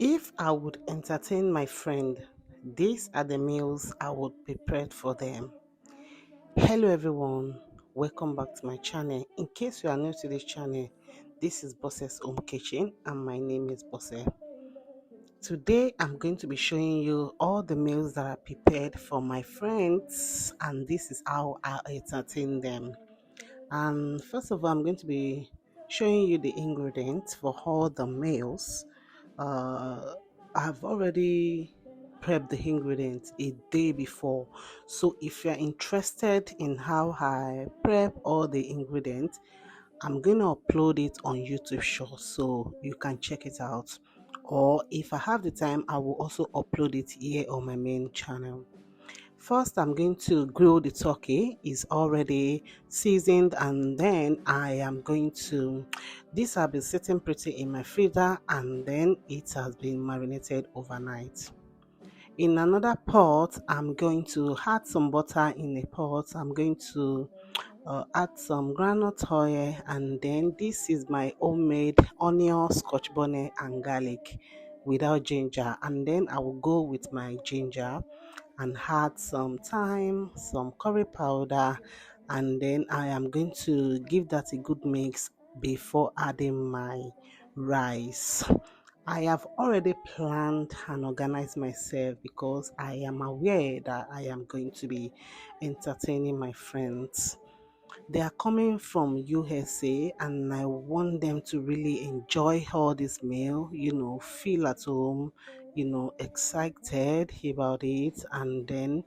If I would entertain my friend, these are the meals I would prepare for them. Hello everyone, welcome back to my channel. In case you are new to this channel, this is Bose's Home Kitchen and my name is Bose. Today I'm going to be showing you all the meals that I prepared for my friends and this is how I entertain them. And first of all, I'm going to be showing you the ingredients for all the meals. I've already prepped the ingredients a day before. So if you're interested in how I prep all the ingredients, I'm going to upload it on YouTube Short so you can check it out. Or if I have the time, I will also upload it here on my main channel. First, I'm going to grill the turkey. It's already seasoned, and then I am going to. This has been sitting pretty in my freezer, and then it has been marinated overnight. In another pot, I'm going to add some butter in a pot. I'm going to add some groundnut oil, and then this is my homemade onion, scotch bonnet, and garlic without ginger. And then I will go with my ginger and add some thyme, some curry powder, and then I am going to give that a good mix before adding my rice. I have already planned and organized myself because I am aware that I am going to be entertaining my friends. They are coming from USA and I want them to really enjoy all this meal, feel at home, excited about it. And then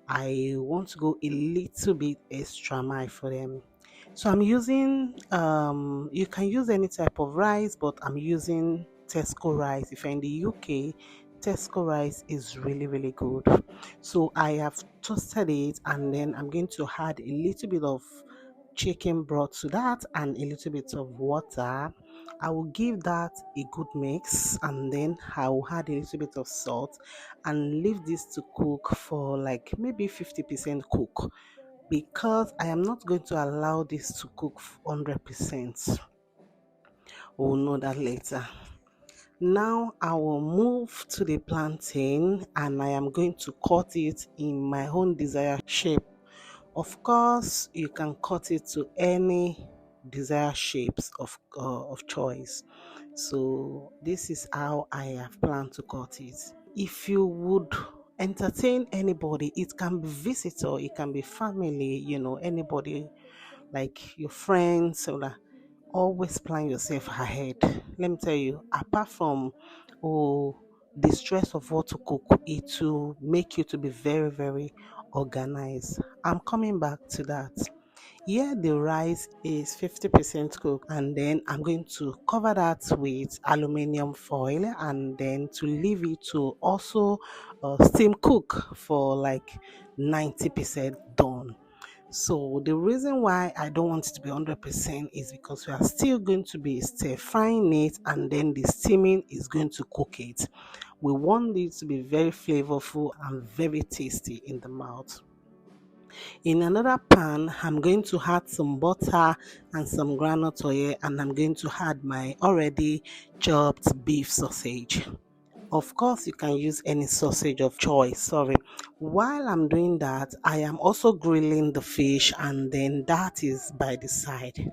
I want to go a little bit extra mile for them. So I'm using, you can use any type of rice, but I'm using Tesco rice. If you're in the UK, Tesco rice is really, really good. So I have toasted it and then I'm going to add a little bit of chicken broth to that and a little bit of water. I will give that a good mix and then I will add a little bit of salt and leave this to cook for like maybe 50% cook because I am not going to allow this to cook 100%. We'll know that later. Now I will move to the plantain and I am going to cut it in my own desired shape. Of course, you can cut it to any desired shapes of choice. So this is how I have planned to cut it. If you would entertain anybody, it can be visitor, it can be family, anybody like your friends, so that always plan yourself ahead. Let me tell you, apart from the stress of what to cook, it will make you to be very, very organized. I'm coming back to that. Here the rice is 50% cooked and then I'm going to cover that with aluminium foil and then to leave it to also steam cook for like 90% done. So the reason why I don't want it to be 100% is because we are still going to be stir frying it and then the steaming is going to cook it. We want it to be very flavorful and very tasty in the mouth. In another pan, I'm going to add some butter and some groundnut oil and I'm going to add my already chopped beef sausage. Of course, you can use any sausage of choice. Sorry. While I'm doing that, I am also grilling the fish, and then that is by the side.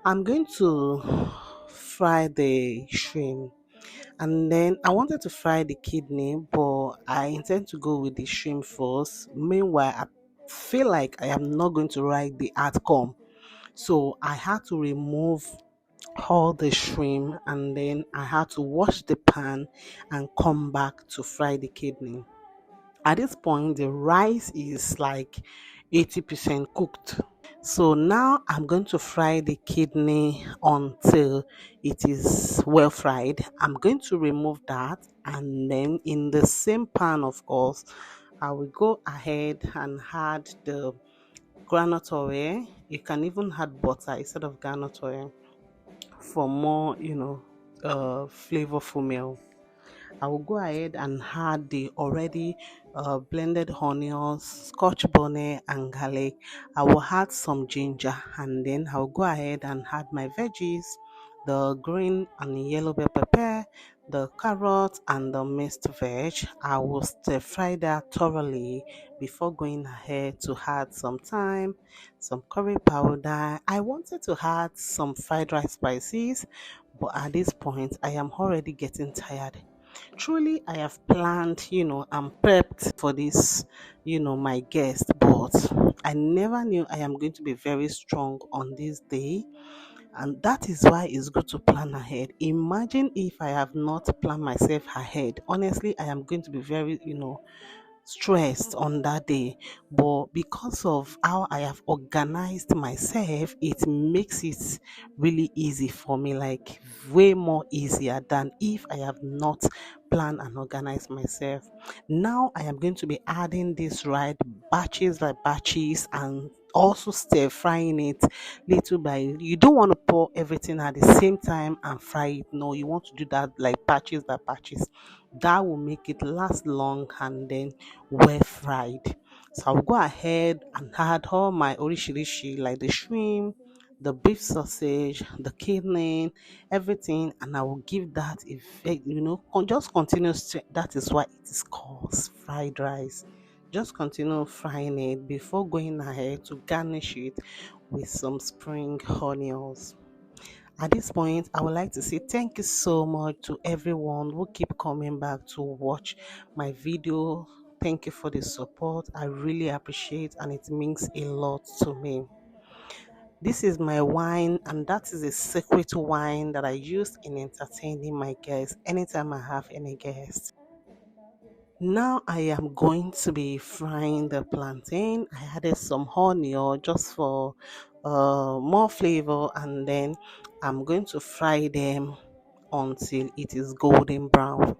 I'm going to fry the shrimp, and then I wanted to fry the kidney, but I intend to go with the shrimp first. Meanwhile, I feel like I am not going to write the outcome, so I had to remove all the shrimp and then I had to wash the pan and come back to fry the kidney. At this point, the rice is like 80% cooked. So now I'm going to fry the kidney until it is well fried. I'm going to remove that and then in the same pan, of course, I will go ahead and add the groundnut oil. You can even add butter instead of groundnut oil for more, flavorful meal. I will go ahead and add the already blended onions, scotch bonnet, and garlic. I will add some ginger and then I'll go ahead and add my veggies, the green and yellow bell pepper, the carrot and the minced veg. I will stir fry that thoroughly before going ahead to add some thyme, some curry powder. I wanted to add some fried rice spices, but at this point I am already getting tired. Truly, I have planned, and prepped for this, my guest, but I never knew I am going to be very strong on this day, and that is why it's good to plan ahead. Imagine if I have not planned myself ahead. Honestly, I am going to be very, stressed on that day. But because of how I have organized myself, it makes it really easy for me, like way more easier than if I have not planned and organized myself. Now I am going to be adding this right batches by batches and also stir frying it little by little. You don't want to pour everything at the same time and fry it. No, you want to do that like batches by batches. That will make it last long and then well fried. So I'll go ahead and add all my orishirishi like the shrimp, the beef sausage, the kidney, everything, and I will give that effect. Just continue. That is why it is called fried rice. Just continue frying it before going ahead to garnish it with some spring onions. At this point, I would like to say thank you so much to everyone who keep coming back to watch my video. Thank you for the support. I really appreciate, and it means a lot to me. This is my wine, and that is a secret wine that I use in entertaining my guests anytime I have any guests. Now I am going to be frying the plantain. I added some honey or just for more flavor, and then I'm going to fry them until it is golden brown.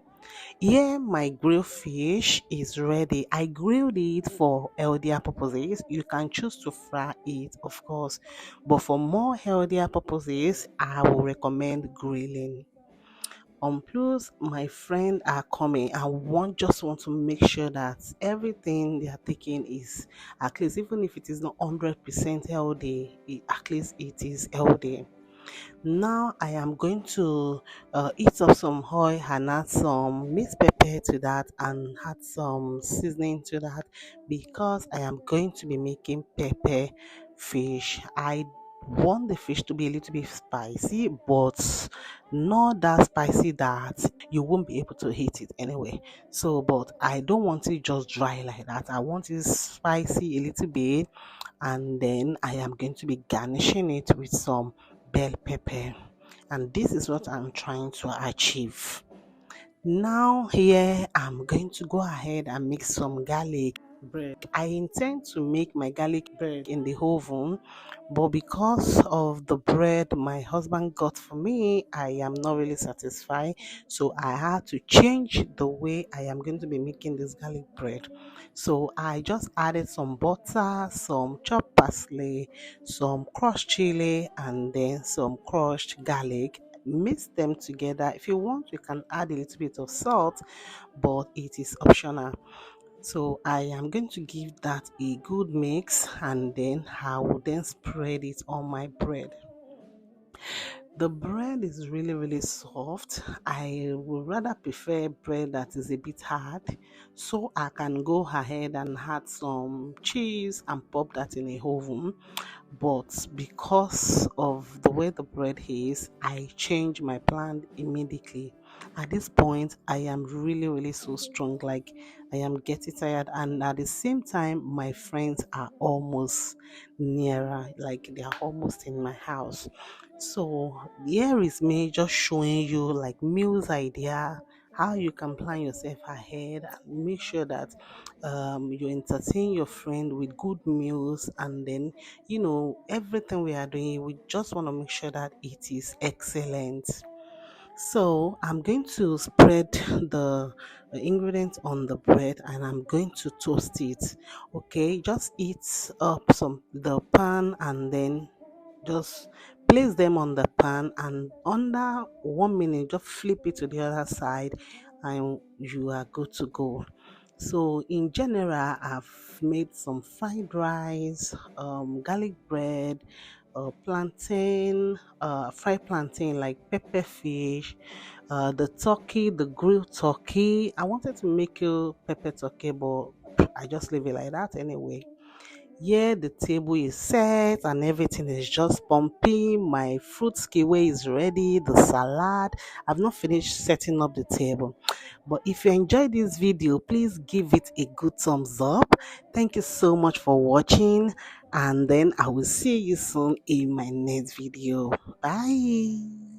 Here, my grilled fish is ready. I grilled it for healthier purposes. You can choose to fry it, of course, but for more healthier purposes, I will recommend grilling. Plus, my friend are coming. I just want to make sure that everything they are taking is at least, even if it is not 100% healthy, at least it is healthy. Now I am going to eat up some oil and add some mixed pepper to that and add some seasoning to that because I am going to be making pepper fish. I want the fish to be a little bit spicy, but not that spicy that you won't be able to eat it anyway. So, but I don't want it just dry like that. I want it spicy a little bit, and then I am going to be garnishing it with some bell pepper, and this is what I'm trying to achieve. Now here I'm going to go ahead and make some garlic bread. I intend to make my garlic bread in the oven, but because of the bread my husband got for me, I am not really satisfied. So I had to change the way I am going to be making this garlic bread. So I just added some butter, some chopped parsley, some crushed chili, and then some crushed garlic. Mix them together. If you want, you can add a little bit of salt, but it is optional. So I am going to give that a good mix, and then I will then spread it on my bread. The bread is really, really soft. I would rather prefer bread that is a bit hard, so I can go ahead and add some cheese and pop that in a oven. But because of the way the bread is, I change my plan immediately. At this point, I am really, really so strong. Like I am getting tired, and at the same time, my friends are almost nearer. Like they are almost in my house. So here is me just showing you like meals idea, how you can plan yourself ahead and make sure that you entertain your friend with good meals, and then everything we are doing, we just want to make sure that it is excellent. So I'm going to spread the ingredients on the bread and I'm going to toast it. Okay, just heat up some the pan and then just place them on the pan, and under 1 minute just flip it to the other side and you are good to go. So in general, I've made some fried rice, garlic bread, plantain, fried plantain like pepper fish, the turkey, the grilled turkey. I wanted to make you pepper turkey, but I just leave it like that anyway. Yeah, the table is set and everything is just pumping. My fruit skiway is ready, the salad. I've not finished setting up the table. But if you enjoyed this video, please give it a good thumbs up. Thank you so much for watching, and then I will see you soon in my next video. Bye.